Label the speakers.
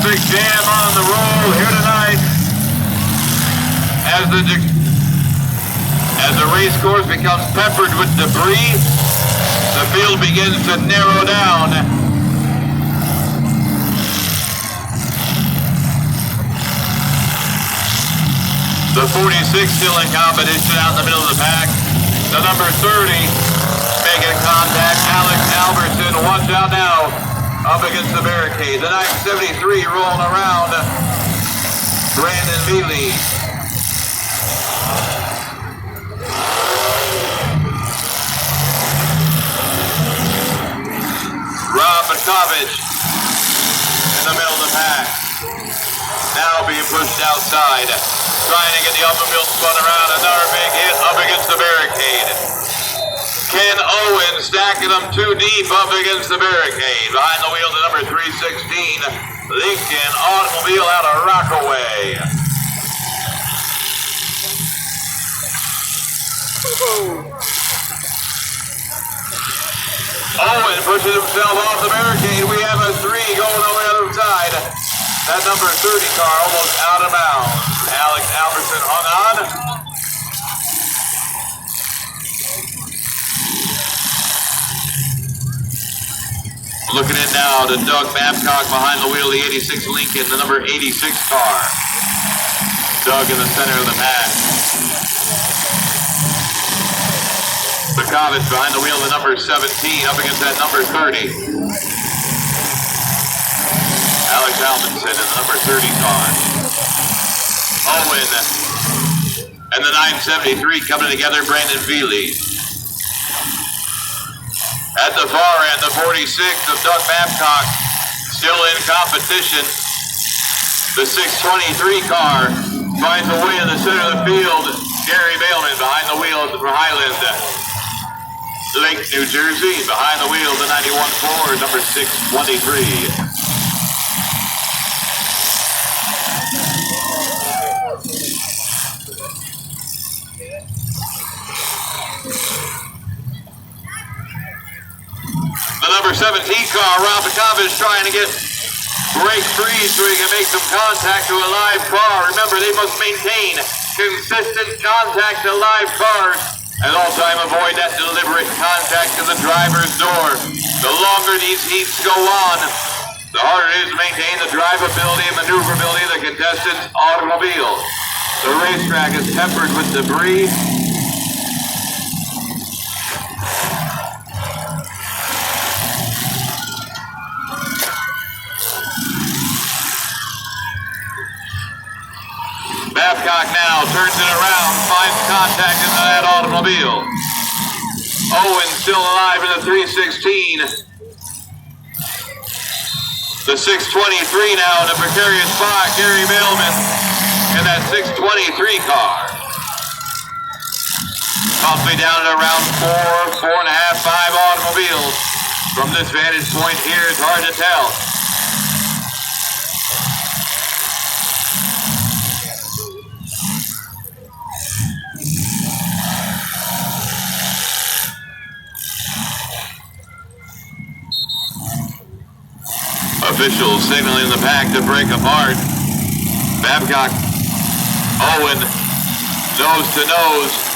Speaker 1: traffic jam on the roll here tonight as the race course becomes peppered with debris. The field begins to narrow down. The 46 still in competition out in the middle of the pack. The number 30 making contact. Alex Albertson, watch out now, up against the barricade. The 973 rolling around. Brandon Mealy. Rob Matovich in the middle of the pack. Now being pushed outside. Trying to get the automobile spun around. Another big hit up against the barricade. Ken Owen stacking them too deep up against the barricade. Behind the wheel to number 316. Lincoln Automobile out of Rockaway. Owen pushes himself off the barricade. We have a 3 going on the other side. That number 30 car almost out of bounds. Alex Albertson hung on. Looking in now to Doug Babcock behind the wheel, the 86 Lincoln, the number 86 car. Doug in the center of the pack. Bakovich behind the wheel, the number 17, up against that number 30. Alex Albertson in the number 30 car. Owen and the 973 coming together, Brandon Veely. At the far end, the 46 of Doug Babcock still in competition. The 623 car finds a way in the center of the field. Gary Bailman behind the wheel for Highland. Lake, New Jersey, behind the wheel, the 91 Ford, number 623. The number 17 car, Rob Bakovich, trying to break free so he can make some contact to a live car. Remember, they must maintain consistent contact to live cars. At all time, avoid that deliberate contact to the driver's door. The longer these heats go on, the harder it is to maintain the drivability and maneuverability of the contestant's automobile. The racetrack is peppered with debris. Babcock now turns it around, finds contact into that automobile. Owen still alive in the 316. The 623 now in a precarious spot. Gary Bailman in that 623 car. Possibly down at around 4.5, 5 automobiles. From this vantage point here, it's hard to tell. Officials signaling the pack to break apart. Babcock, Owen, nose to nose.